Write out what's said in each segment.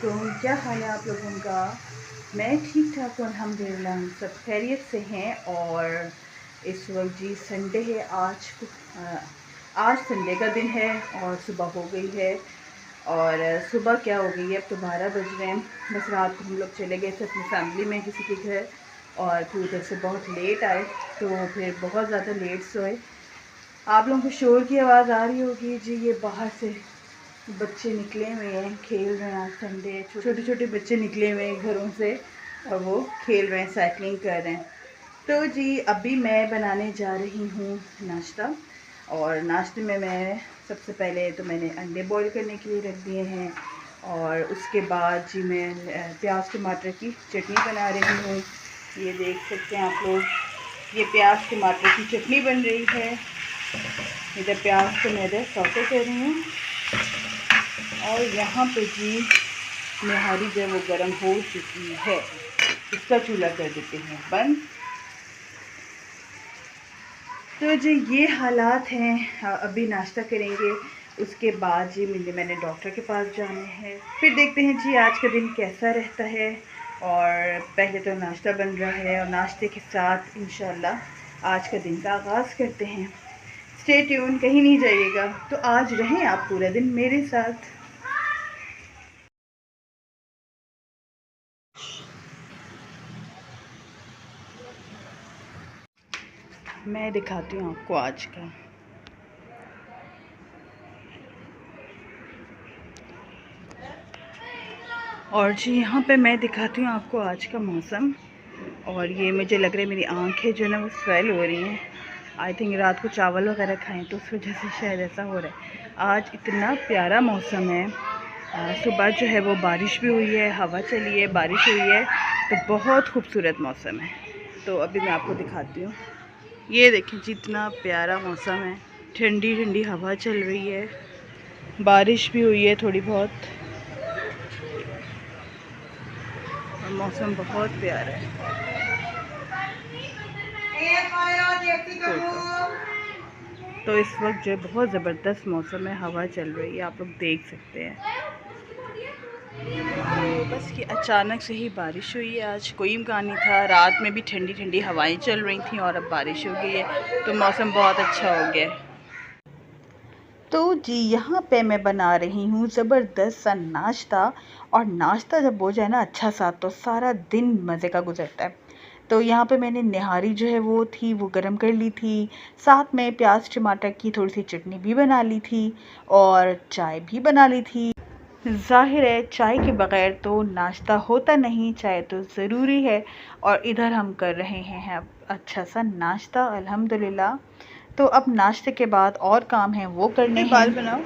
वालेकुम। क्या हाल है आप लोगों का? मैं ठीक ठाक हूँ अल्हम्दुलिल्लाह। हम सब खैरियत से हैं। और इस वक्त जी संडे है आज संडे का दिन है और सुबह हो गई है। और सुबह क्या हो गई है, अब तो 12 बज रहे हैं। बस रात को हम लोग चले गए थे अपनी फैमिली में किसी के घर और फिर उधर से बहुत लेट आए, तो फिर बहुत ज़्यादा लेट सोए। आप लोगों को शोर की आवाज़ आ रही होगी जी, ये बाहर से बच्चे निकले हुए हैं, खेल रहे हैं। आज संडे, छोटे छोटे बच्चे निकले हुए हैं घरों से और वो खेल रहे हैं, साइकिलिंग कर रहे हैं। तो जी अभी मैं बनाने जा रही हूँ नाश्ता। और नाश्ते में मैं सबसे पहले तो मैंने अंडे बॉईल करने के लिए रख दिए हैं। और उसके बाद जी मैं प्याज टमाटर की चटनी बना रही हूँ। ये देख सकते हैं आप लोग, ये प्याज टमाटर की चटनी बन रही है। इधर प्याज को मैं इधर सौते कर रही हूँ और यहाँ पे जी निहारी जब वो गर्म हो चुकी है, इसका चूल्हा कर देते हैं बंद। तो जी ये हालात हैं। अभी नाश्ता करेंगे, उसके बाद जी मैंने डॉक्टर के पास जाना है। फिर देखते हैं जी आज का दिन कैसा रहता है। और पहले तो नाश्ता बन रहा है और नाश्ते के साथ इंशाल्लाह आज का दिन का आगाज़ करते हैं। स्टे ट्यून, कहीं नहीं जाइएगा। तो आज रहें आप पूरा दिन मेरे साथ। मैं दिखाती हूँ आपको आज का। और जी यहाँ पे मैं दिखाती हूँ आपको आज का मौसम। और ये मुझे लग रहा है मेरी आँखें जो है ना वो स्वेल हो रही हैं। आई थिंक रात को चावल वगैरह खाएं तो उस वजह से शायद ऐसा हो रहा है। आज इतना प्यारा मौसम है। सुबह जो है वो बारिश भी हुई है, हवा चली है, बारिश हुई है, तो बहुत खूबसूरत मौसम है। तो अभी मैं आपको दिखाती हूँ। ये देखें जितना प्यारा मौसम है, ठंडी ठंडी हवा चल रही है, बारिश भी हुई है थोड़ी बहुत, मौसम बहुत प्यारा है। तो इस वक्त जो है बहुत ज़बरदस्त मौसम है, हवा चल रही है, आप लोग देख सकते हैं। तो बस ये अचानक से ही बारिश हुई है, आज कोई इम्कान नहीं था। रात में भी ठंडी ठंडी हवाएं चल रही थी और अब बारिश हो गई है, तो मौसम बहुत अच्छा हो गया है। तो जी यहाँ पे मैं बना रही हूँ ज़बरदस्त सा नाश्ता। और नाश्ता जब हो जाए ना अच्छा सा, तो सारा दिन मज़े का गुजरता है। तो यहाँ पे मैंने निहारी जो है वो गरम कर ली थी। साथ में प्याज टमाटर की थोड़ी सी चटनी भी बना ली थी और चाय भी बना ली थी। ज़ाहिर है चाय के बग़ैर तो नाश्ता होता नहीं, चाय तो ज़रूरी है। और इधर हम कर रहे हैं अब अच्छा सा नाश्ता अल्हम्दुलिल्लाह। तो अब नाश्ते के बाद और काम है वो करने हैं। बाल बनाओ।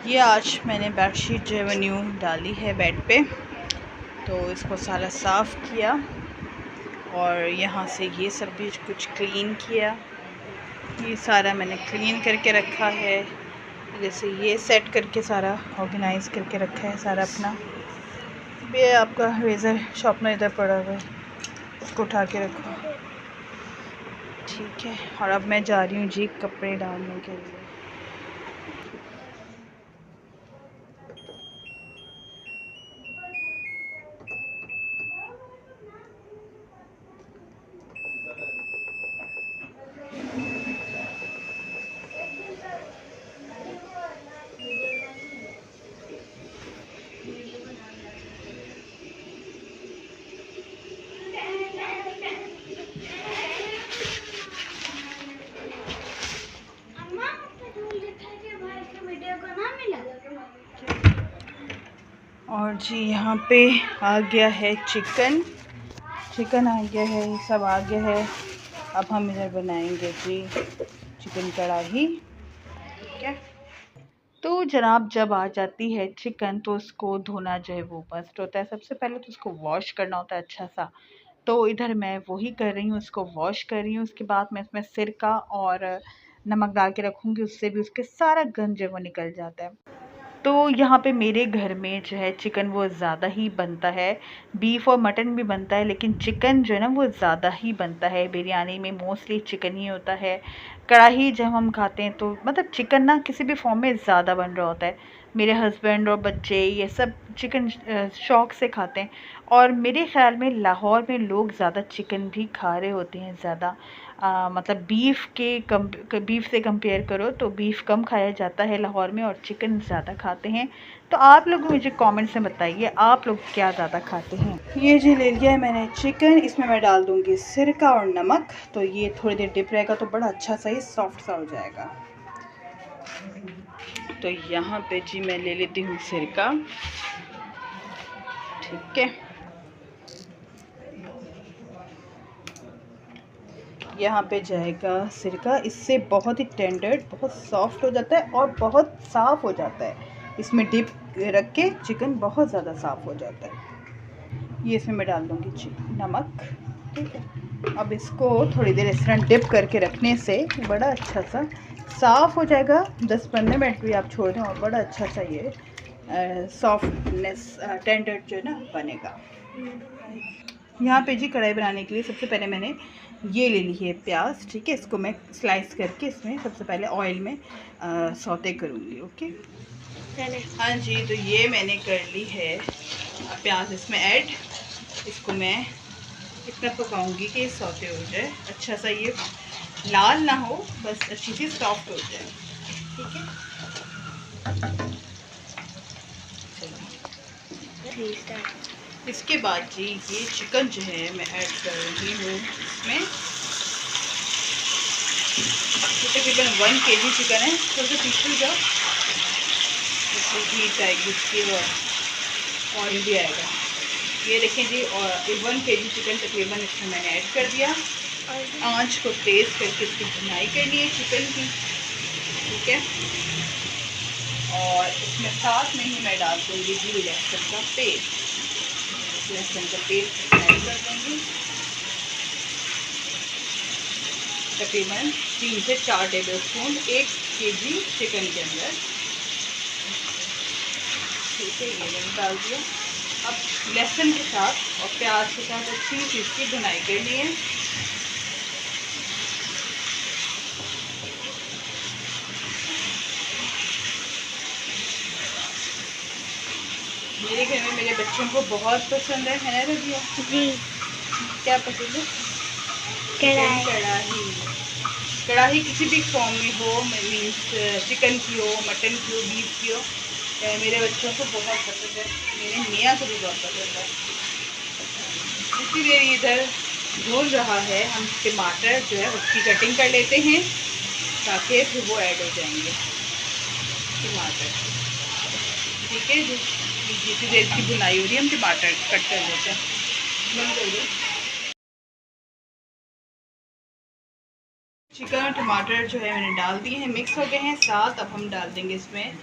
ये आज मैंने बेडशीट जो है वो न्यू डाली है बेड पे, तो इसको सारा साफ़ किया और यहाँ से ये सब भी कुछ क्लीन किया। ये सारा मैंने क्लीन करके रखा है, जैसे ये सेट करके सारा ऑर्गेनाइज़ करके रखा है सारा अपना। ये आपका रेज़र शार्पनर इधर पड़ा हुआ है, उसको उठा के रखो, ठीक है। और अब मैं जा रही हूँ जी कपड़े डालने के लिए। और जी यहाँ पे आ गया है चिकन आ गया है, ये सब आ गया है। अब हम इधर बनाएंगे जी चिकन कढ़ाई, ठीक है। तो जनाब जब आ जाती है चिकन, तो उसको धोना जो है वो मस्ट होता है। सबसे पहले तो उसको वॉश करना होता है अच्छा सा। तो इधर मैं वही कर रही हूँ, उसको वॉश कर रही हूँ। उसके बाद मैं इसमें सिरका और नमक डाल के रखूँगी, उससे भी उसके सारा गंज जो है वो निकल जाता है। तो यहाँ पे मेरे घर में जो है चिकन वो ज़्यादा ही बनता है। बीफ और मटन भी बनता है, लेकिन चिकन जो है ना वो ज़्यादा ही बनता है। बिरयानी में मोस्टली चिकन ही होता है। कढ़ाई जब हम खाते हैं तो मतलब चिकन ना किसी भी फॉर्म में ज़्यादा बन रहा होता है। मेरे हस्बैंड और बच्चे ये सब चिकन शौक़ से खाते हैं। और मेरे ख़्याल में लाहौर में लोग ज़्यादा चिकन भी खा रहे होते हैं ज़्यादा, मतलब बीफ से कंपेयर करो तो बीफ कम खाया जाता है लाहौर में और चिकन ज़्यादा खाते हैं। तो आप लोग मुझे कमेंट्स में बताइए आप लोग क्या ज़्यादा खाते हैं। ये जी ले लिया है मैंने चिकन, इसमें मैं डाल दूँगी सिरका और नमक। तो ये थोड़ी देर डिप रहेगा तो बड़ा अच्छा सा ही सॉफ्ट सा हो जाएगा। तो यहाँ पे जी मैं ले लेती हूँ सिरका, ठीक है। यहाँ पे जाएगा सिरका, इससे बहुत ही टेंडर, बहुत सॉफ्ट हो जाता है और बहुत साफ़ हो जाता है। इसमें डिप रख के चिकन बहुत ज़्यादा साफ़ हो जाता है। ये इसमें मैं डाल दूँगी नमक, ठीक है। अब इसको थोड़ी देर इस तरह डिप करके रखने से बड़ा अच्छा सा साफ़ हो जाएगा। 10-15 मिनट भी आप छोड़ दें और बड़ा अच्छा सा ये सॉफ्टनेस टेंडर जो है ना बनेगा। यहाँ पे जी कढ़ाई बनाने के लिए सबसे पहले मैंने ये ले ली है प्याज, ठीक है। इसको मैं स्लाइस करके इसमें सबसे पहले ऑयल में सौते करूँगी, ओके। हाँ जी, तो ये मैंने कर ली है प्याज इसमें ऐड। इसको मैं इतना पकाऊंगी कि सौते हो जाए, अच्छा सा ये लाल ना हो, बस अच्छी सी सॉफ्ट हो जाए, ठीक है। चलो इसके बाद जी ये चिकन जो है मैं ऐड कर रही हूँ इसमें। तकरीबन 1 kg चिकन है। थोड़ा सा पीछे जाओ, इसमें हीट आएगी इसकी और ऑयल भी आएगा। ये देखें जी, और 1 kg चिकन तकरीबन इसमें मैंने ऐड कर दिया। आँच को तेज़ करके इसकी भुनाई करनी है चिकन की, ठीक है। और इसमें साथ में ही मैं डाल दूँगी जी लहसुन का पेस्ट। लहसुन का पेस्ट ऐड कर दूँगी तकरीबन 3 से 4 टेबल स्पून 1 kg चिकन के अंदर, ठीक है। ये मैंने डाल दिया। अब लहसुन के साथ और प्याज के साथ अच्छी सी इसकी भुनाई करनी है। मेरे घर में मेरे बच्चों को बहुत पसंद है ना रबिया जी? क्या पसंद है? कढ़ाई। कढ़ाई किसी भी फॉर्म में हो, मीन्स चिकन की हो, मटन की हो, बीफ की हो, मेरे बच्चों को बहुत पसंद है। मेरे मियाँ को भी बहुत पसंद है। इसीलिए इधर भून रहा है, हम टमाटर जो है उसकी कटिंग कर लेते हैं ताकि फिर वो ऐड हो जाएंगे टमाटर, ठीक है जी। जितनी देर की भुनाई हो रही है हम टमाटर कट कर लेते हैं। बंद कर दो। चिकन और टमाटर जो है मैंने डाल दिए हैं, मिक्स हो गए हैं साथ। अब हम डाल देंगे इसमें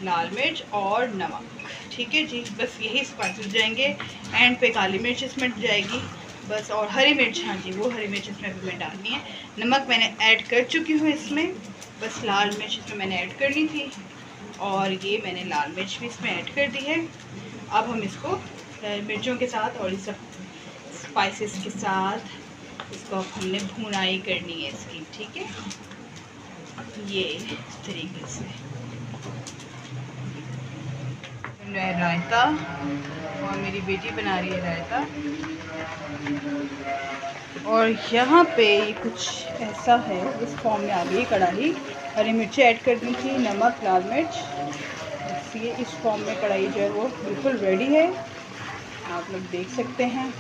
लाल मिर्च और नमक, ठीक है जी। बस यही स्पाइसेस जाएंगे। एंड पे काली मिर्च इसमें जाएगी बस, और हरी मिर्च, हाँ जी वो हरी मिर्च इसमें भी मैं डालनी है। नमक मैंने ऐड कर चुकी हूँ इसमें, बस लाल मिर्च इसमें मैंने ऐड करनी थी और ये मैंने लाल मिर्च भी इसमें ऐड कर दी है। अब हम इसको मिर्चों के साथ और इस सब स्पाइसेस के साथ इसको अब हमने भुनाई करनी है इसकी, ठीक है। ये इस तरीके से रायता, और मेरी बेटी बना रही है रायता। और यहाँ पे कुछ ऐसा है, इस फॉर्म में आ गई कढ़ाई। हरी मिर्ची ऐड कर दी थी, नमक, लाल मिर्च। ये इस फॉर्म में कढ़ाई जो है वो बिल्कुल रेडी है। आप लोग देख सकते हैं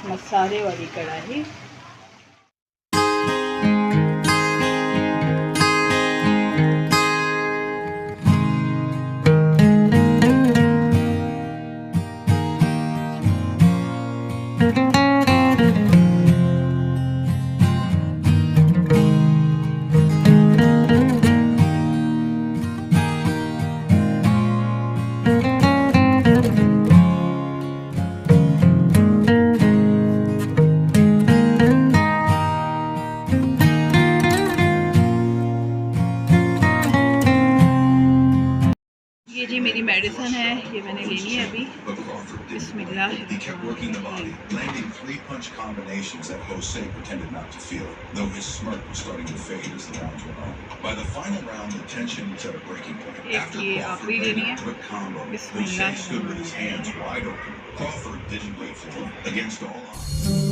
मसाले वाली कढ़ाई। ये जी मेरी मेडिसिन है, ये मैंने लेनी है अभी। He kept working the body, landing 3 punch combinations that Jose pretended not to feel, though his smirk was starting to fade as the rounds went on. By the final round, the tension was at a breaking point. After Crawford landed a quick combo, Jose stood with his hands wide open. Crawford didn't wait for him. Against all odds.